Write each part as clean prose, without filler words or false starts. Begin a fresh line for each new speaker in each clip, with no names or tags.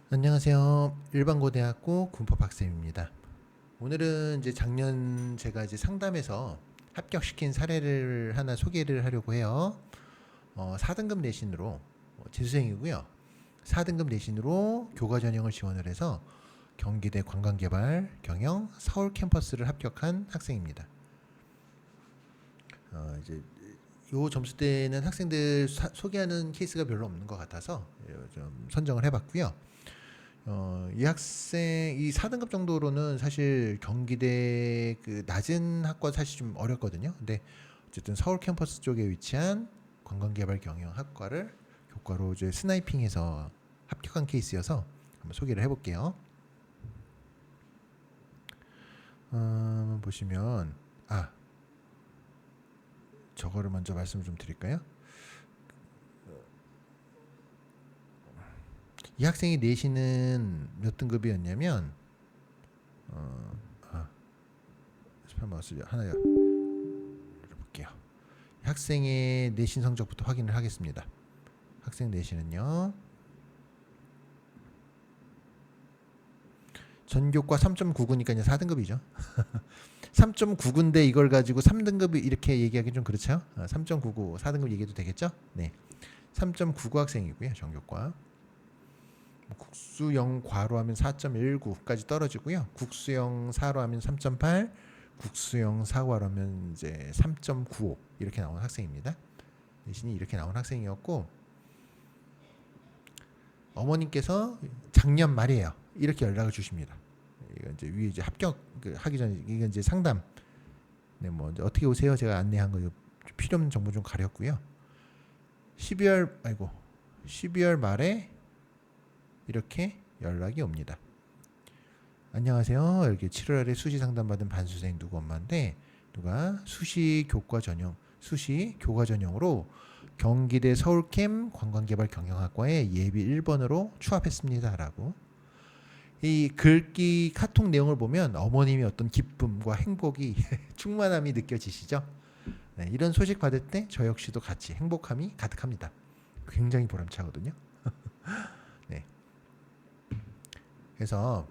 안녕하세요. 일반고등학교 군법학생입니다. 오늘은 이제 작년 제가 이제 상담해서 합격시킨 사례를 하나 소개를 하려고 해요. 4등급 내신으로 재수생이고요. 4등급 내신으로 교과 전형을 지원을 해서 경기대 관광개발 경영 서울 캠퍼스를 합격한 학생입니다. 이제 요 점수대는 학생들 소개하는 케이스가 별로 없는 것 같아서 좀 선정을 해봤고요. 이 학생 이 4등급 정도로는 사실 경기대 그 낮은 학과 사실 좀 어렵거든요. 근데 어쨌든 서울 캠퍼스 쪽에 위치한 관광개발 경영학과를 교과로 이제 스나이핑해서 합격한 케이스여서 한번 소개를 해볼게요. 보시면 저거를 먼저 말씀을 좀 드릴까요? 이 학생이 내신은 몇 등급이었냐면 스팸 마우스 하나 열어볼게요. 학생의 내신 성적부터 확인을 하겠습니다. 학생 내신은요. 전교과 3.99니까 이제 4등급이죠. 3.99인데 이걸 가지고 3등급 이렇게 얘기하기 좀 그렇죠. 3.99 4등급 얘기해도 되겠죠? 네. 3.99 학생이고요. 전교과. 국수영 과로 하면 4.19까지 떨어지고요. 국수영 사로 하면 3.8, 국수영 사과로 하면 이제 3.95 이렇게 나온 학생입니다. 내신이 이렇게 나온 학생이었고 어머님께서 작년 말이에요. 이렇게 연락을 주십니다. 이거 이제 위에 이제 합격 하기 전에 이게 이제 상담. 네, 뭐 이제 어떻게 오세요? 제가 안내한 거 필요 없는 정보 좀 가렸고요. 12월 말에 이렇게 연락이 옵니다. 안녕하세요. 이렇게 7월에 수시 상담 받은 반수생 누구 엄마인데 누가 수시 교과 전형으로 경기대 서울캠 관광개발 경영학과에 예비 1번으로 추합했습니다라고. 이 글귀 카톡 내용을 보면 어머님이 어떤 기쁨과 행복이 충만함이 느껴지시죠? 네, 이런 소식 받을 때 저 역시도 같이 행복함이 가득합니다. 굉장히 보람차거든요. 네. 그래서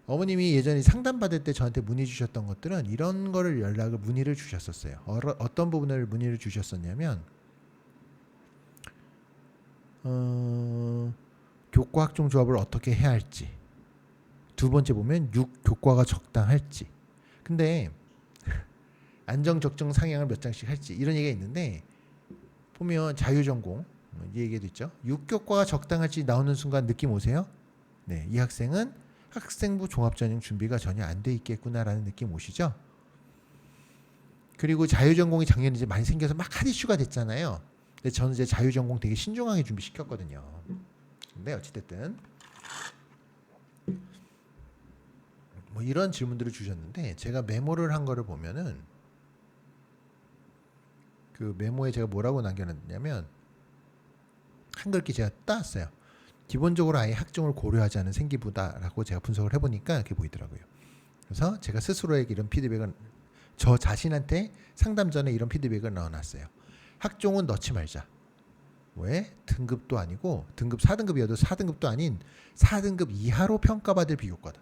어머님이 예전에 상담 받을 때 저한테 문의 주셨던 것들은 이런 거를 문의를 주셨었어요. 어떤 부분을 문의를 주셨었냐면 교과 학종 조합을 어떻게 해야 할지. 두 번째 보면 6교과가 적당할지. 근데 안정 적정 상향을 몇 장씩 할지 이런 얘기가 있는데 보면 자유전공 이 얘기도 있죠. 6교과가 적당할지 나오는 순간 느낌 오세요? 네, 이 학생은 학생부 종합전형 준비가 전혀 안 돼 있겠구나라는 느낌 오시죠? 그리고 자유전공이 작년에 이제 많이 생겨서 막 핫 이슈가 됐잖아요. 근데 저는 이제 자유전공 되게 신중하게 준비시켰거든요. 근데 어찌됐든 뭐 이런 질문들을 주셨는데 제가 메모를 한 거를 보면은 그 메모에 제가 뭐라고 남겨놨냐면 한글기 제가 따왔어요. 기본적으로 아예 학종을 고려하지 않은 생기부다라고 제가 분석을 해보니까 이렇게 보이더라고요. 그래서 제가 스스로에게 이런 피드백을 저 자신한테 상담 전에 이런 피드백을 넣어놨어요. 학종은 넣지 말자. 왜? 등급도 아니고 등급 4등급이어도 4등급도 아닌 4등급 이하로 평가받을 비교과다.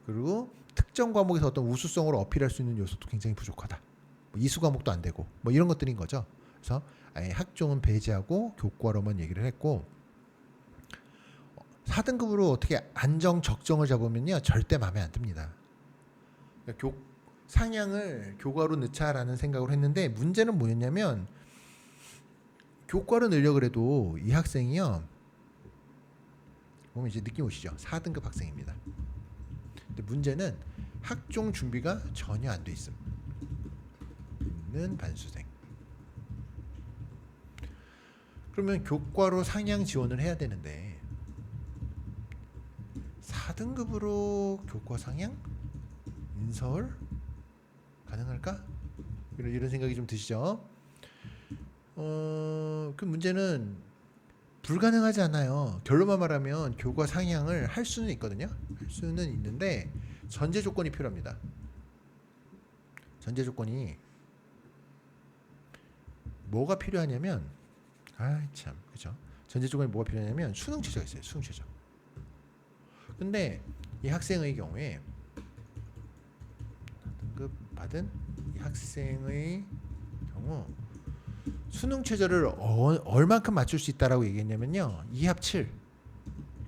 그리고 특정 과목에서 어떤 우수성으로 어필할 수 있는 요소도 굉장히 부족하다. 뭐 이수 과목도 안 되고 뭐 이런 것들인 거죠. 그래서 아예 학종은 배제하고 교과로만 얘기를 했고 4등급으로 어떻게 안정 적정을 잡으면요 절대 마음에 안 듭니다. 그러니까 상향을 교과로 넣자라는 생각을 했는데 문제는 뭐였냐면 교과로 넣으려고 해도 이 학생이요 보면 이제 느낌 오시죠? 4등급 학생입니다. 근데 문제는 학종 준비가 전혀 안 돼 있는 반수생. 그러면 교과로 상향 지원을 해야 되는데 4등급으로 교과 상향? 인서울? 가능할까? 이런 생각이 좀 드시죠? 그 문제는 불가능하지 않아요. 결론만 말하면 교과 상향을 할 수는 있거든요. 할 수는 있는데 전제 조건이 필요합니다. 전제 조건이 뭐가 필요하냐면 그죠? 전제 조건이 뭐가 필요하냐면 수능 최저가 있어요. 수능 최저. 근데 이 학생의 경우에 등급 받은 이 학생의 경우 수능 최저를 얼만큼 맞출 수 있다라고 얘기했냐면요. 2합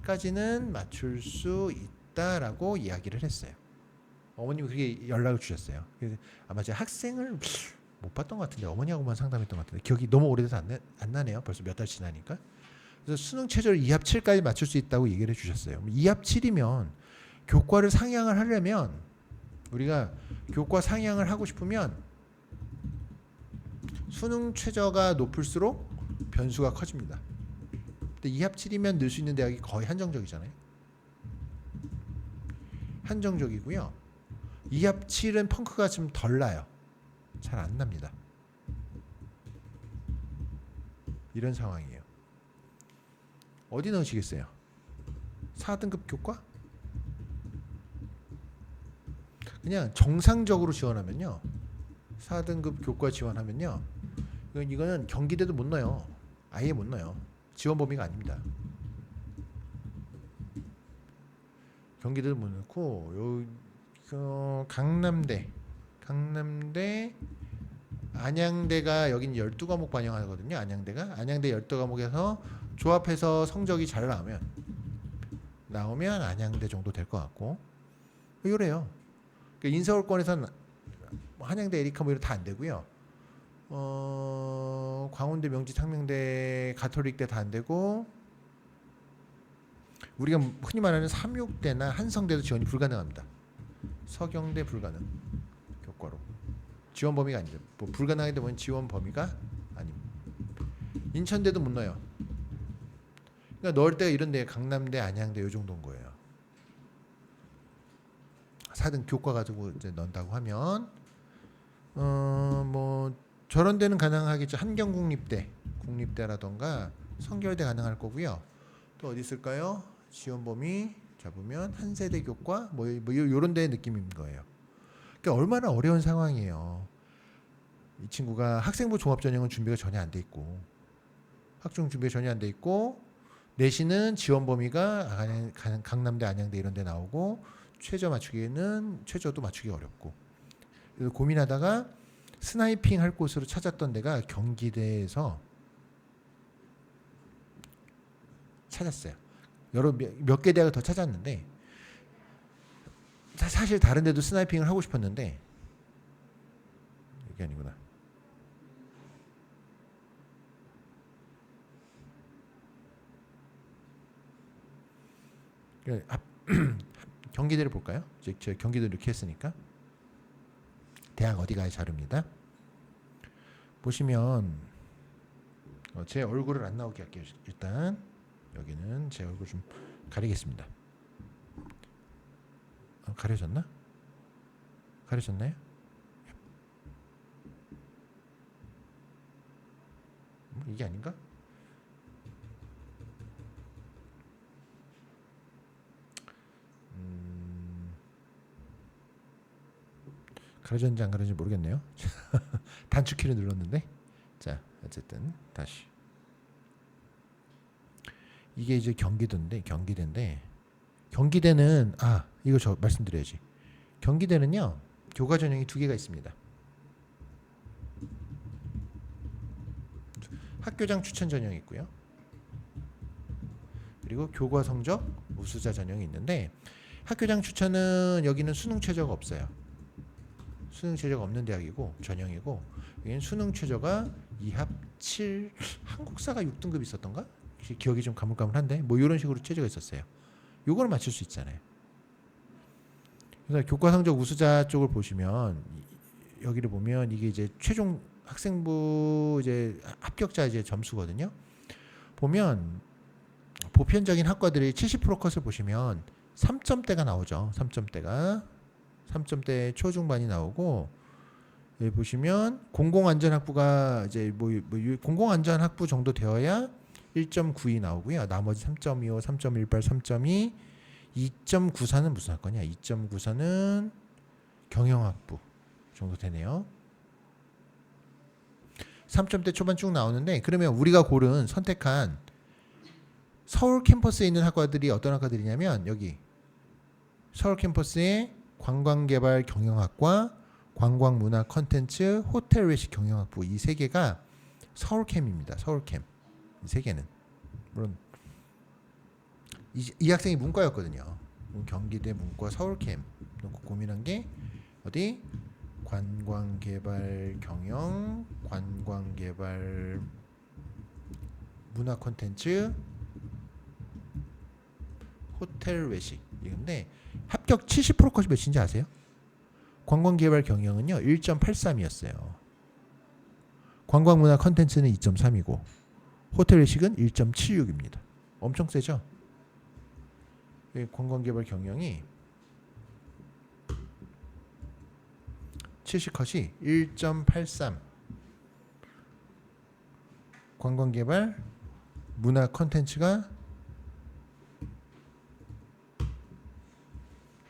7까지는 맞출 수 있다라고 이야기를 했어요. 어머님이 그렇게 연락을 주셨어요. 그래서 아마 제가 학생을 못 봤던 것 같은데 어머니하고만 상담했던 것 같은데 기억이 너무 오래돼서 안 나네요. 벌써 몇 달 지나니까. 그래서 수능 최저를 2합 7까지 맞출 수 있다고 얘기를 해주셨어요. 2합 7이면 교과를 상향을 하려면 우리가 교과 상향을 하고 싶으면 수능 최저가 높을수록 변수가 커집니다. 근데 2합 7이면 늘 수 있는 대학이 거의 한정적이잖아요. 한정적이고요. 2합 7은 펑크가 좀 덜 나요. 잘 안 납니다. 이런 상황이에요. 어디 넣으시겠어요? 4등급 교과? 그냥 정상적으로 지원하면요. 4등급 교과 지원하면요. 이거는 경기대도 못 넣어요. 아예 못 넣어요. 지원 범위가 아닙니다. 경기대도 못 넣고 강남대 안양대가 여긴 12과목 반영하거든요. 안양대 12과목에서 조합해서 성적이 잘 나오면 안양대 정도 될 것 같고 이래요. 그러니까 인서울권에서는 한양대 에리카 뭐 이런 다 안 되고요. 광운대 명지 창명대 가톨릭대 다 안 되고 우리가 흔히 말하는 삼육대나 한성대도 지원이 불가능합니다. 서경대 불가능 교과로 지원 범위가 아니죠. 뭐 불가능하게 되면 지원 범위가 아닙니다. 인천대도 못 넣어요. 그러니까 넣을 때가 이런데 강남대, 안양대 요 정도인 거예요. 4등 교과 가지고 이제 넣는다고 하면 뭐 저런 데는 가능하겠죠. 국립대라던가 성결대 가능할 거고요. 또 어디 있을까요? 지원 범위 잡으면 한세대 교과 뭐 요런 데의 느낌인 거예요. 그러니까 얼마나 어려운 상황이에요. 이 친구가 학생부 종합전형은 준비가 전혀 안 돼 있고 학종 준비가 전혀 안 돼 있고 내신은 지원 범위가 강남대, 안양대 이런 데 나오고 최저도 맞추기 어렵고 그래서 고민하다가 스나이핑 할 곳으로 찾았던 데가 경기대에서 찾았어요. 몇 개 대학을 더 찾았는데 사실 다른 데도 스나이핑을 하고 싶었는데 이게 아니구나. 경기대를 볼까요? 제가 경기도 이렇게 했으니까 대학 어디 가야 자릅니다. 보시면 제 얼굴을 안 나오게 할게요. 일단 여기는 제 얼굴 좀 가리겠습니다. 가려졌나? 가려졌나요? 이게 아닌가? 가려졌는지 안 가려졌는지 모르겠네요. 단축키를 눌렀는데 자 어쨌든 다시 이게 이제 경기대인데 경기대는 이거 저 말씀드려야지. 경기대는요 교과 전형이 2개가 있습니다. 학교장 추천 전형이 있고요. 그리고 교과 성적 우수자 전형이 있는데 학교장 추천은 여기는 수능 최저가 없어요. 수능 최저가 없는 대학이고 전형이고 여기는 수능 최저가 2합 7 한국사가 6등급 있었던가? 기억이 좀 가물가물한데 뭐 이런 식으로 최저가 있었어요. 요걸 맞출 수 있잖아요. 그래서 교과 성적 우수자 쪽을 보시면 여기를 보면 이게 이제 최종 학생부 이제 합격자 이제 점수거든요. 보면 보편적인 학과들이 70% 컷을 보시면 3점대가 나오죠. 3점대 초중반이 나오고 여기 보시면 공공안전학부가 이제 뭐 공공안전학부 정도 되어야 1.92 나오고요. 나머지 3.25, 3.18, 3.2, 2.94는 무슨 학과냐? 2.94는 경영학부 정도 되네요. 3점대 초반 쭉 나오는데 그러면 우리가 선택한 서울 캠퍼스에 있는 학과들이 어떤 학과들이냐면 여기 서울 캠퍼스에 관광개발 경영학과, 관광문화 컨텐츠, 호텔 외식 경영학부 이 세 개가 서울캠입니다. 서울캠 이 세 개는 물론 이 학생이 문과였거든요. 경기대 문과 서울캠 놓고 고민한 게 어디 관광개발 경영, 관광개발 문화 콘텐츠, 호텔 외식 이건데 합격 70% 컷이 몇인지 아세요? 관광개발 경영은요 1.83이었어요. 관광문화 콘텐츠는 2.3이고 호텔 외식은 1.76입니다. 엄청 세죠? 관광개발 경영이 70컷이 1.83 관광개발 문화 콘텐츠가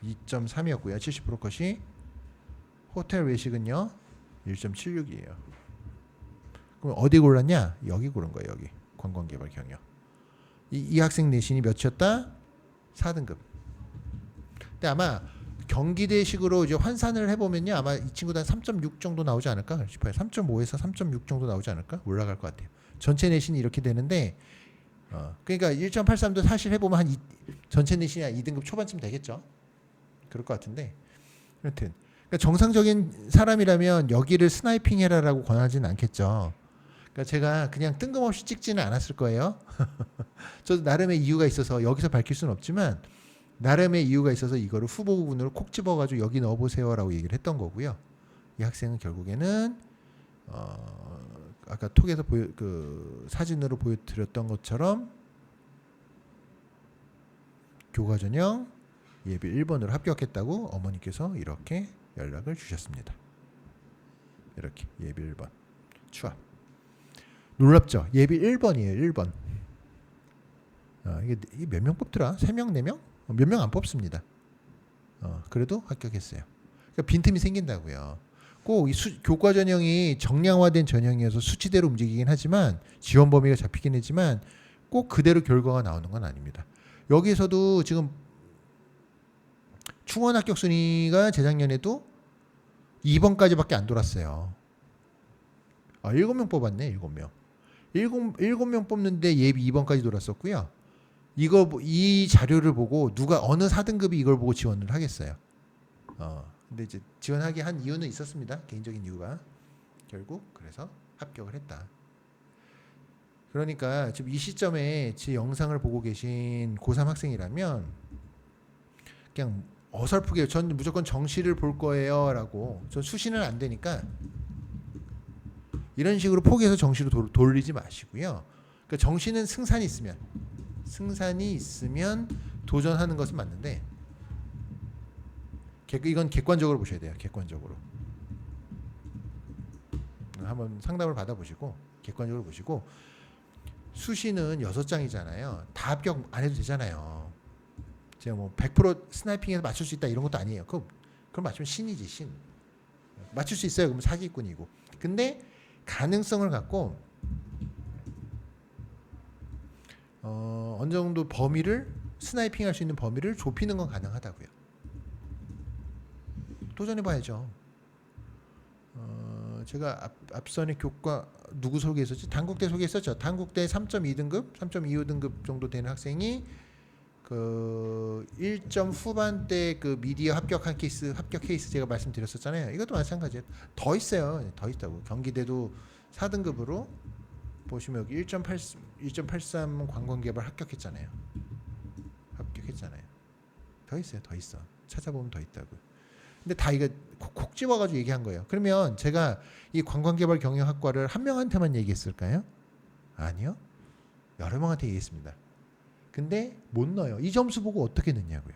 2.3이었고요. 70% 컷이 호텔 외식은요 1.76이에요. 그럼 어디 골랐냐? 여기 고른 거예요. 여기 관광개발 경영. 이 학생 내신이 몇이었다? 4등급. 근데 아마 경기대식으로 이제 환산을 해보면요 아마 이 친구들 한 3.6 정도 나오지 않을까 싶어요. 3.5에서 3.6 정도 나오지 않을까? 올라갈 것 같아요. 전체 내신이 이렇게 되는데 그러니까 1.83도 사실 해보면 한 전체 내신이 한 2등급 초반쯤 되겠죠. 그럴 것 같은데 여튼 그러니까 정상적인 사람이라면 여기를 스나이핑 해라라고 권하지는 않겠죠. 그러니까 제가 그냥 뜬금없이 찍지는 않았을 거예요. 저도 나름의 이유가 있어서 여기서 밝힐 수는 없지만 나름의 이유가 있어서 이거를 후보 부분으로 콕 집어가지고 여기 넣어보세요라고 얘기를 했던 거고요. 이 학생은 결국에는 아까 톡에서 그 사진으로 보여드렸던 것처럼 교과전형 예비 1번으로 합격했다고 어머니께서 이렇게 연락을 주셨습니다. 이렇게 예비 1번 추합. 놀랍죠? 예비 1번이에요. 1번. 이게 몇 명 뽑더라? 3명? 4명? 몇 명 안 뽑습니다. 그래도 합격했어요. 그러니까 빈틈이 생긴다고요. 꼭 이 교과 전형이 정량화된 전형이어서 수치대로 움직이긴 하지만 지원 범위가 잡히긴 하지만 꼭 그대로 결과가 나오는 건 아닙니다. 여기에서도 지금 충원 합격 순위가 재작년에도 2번까지밖에 안 돌았어요. 7명 뽑았네. 7명. 7명 뽑는데 예비 2번까지 돌았었고요. 이 자료를 보고 누가 어느 4등급이 이걸 보고 지원을 하겠어요. 근데 이제 지원하게 한 이유는 있었습니다. 개인적인 이유가. 결국 그래서 합격을 했다. 그러니까 지금 이 시점에 제 영상을 보고 계신 고3 학생이라면 그냥 어설프게 전 무조건 정시를 볼 거예요 라고 전 수시는 안 되니까 이런 식으로 포기해서 정시로 돌리지 마시고요. 그러니까 정시는 승산이 있으면 도전하는 것은 맞는데 이건 객관적으로 보셔야 돼요. 객관적으로 한번 상담을 받아보시고 객관적으로 보시고 수시는 6장이잖아요. 다 합격 안 해도 되잖아요. 제가 뭐 100% 스나이핑에서 맞출 수 있다 이런 것도 아니에요. 그럼 맞추면 신이지 신. 맞출 수 있어요. 그럼 사기꾼이고. 근데 가능성을 갖고 어느 정도 범위를 스나이핑할 수 있는 범위를 좁히는 건 가능하다고요. 도전해봐야죠. 제가 앞선에 교과 누구 소개했었지? 단국대 소개했었죠. 단국대 3.2등급, 3.25등급 정도 되는 학생이 그 1점 후반대 그 미디어 합격 케이스 제가 말씀드렸었잖아요. 이것도 마찬가지예요. 더 있어요. 더 있다고. 경기대도 4등급으로 보시면 여기 1.83 관광개발 합격했잖아요. 더 있어요. 더 있어. 찾아보면 더 있다고. 근데 다 이거 콕 집어가지고 얘기한 거예요. 그러면 제가 이 관광개발 경영학과를 한 명한테만 얘기했을까요? 아니요. 여러 명한테 얘기했습니다. 근데 못 넣어요. 이 점수 보고 어떻게 넣냐고요.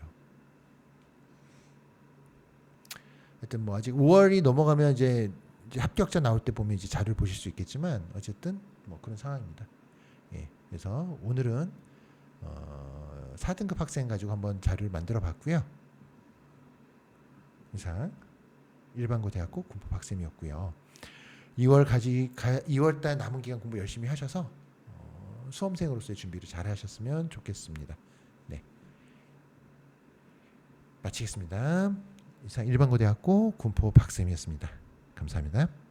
하여튼 뭐 아직 5월이 넘어가면 이제 합격자 나올 때 보면 이제 자료를 보실 수 있겠지만 어쨌든 뭐 그런 상황입니다. 예. 그래서 오늘은 4등급 학생 가지고 한번 자료를 만들어 봤고요. 이상 일반고대학교 군법학생이었고요. 2월달 남은 기간 공부 열심히 하셔서 수험생으로서의 준비를 잘 하셨으면 좋겠습니다. 네, 마치겠습니다. 이상 일반고등학교 군포 박쌤이었습니다. 감사합니다.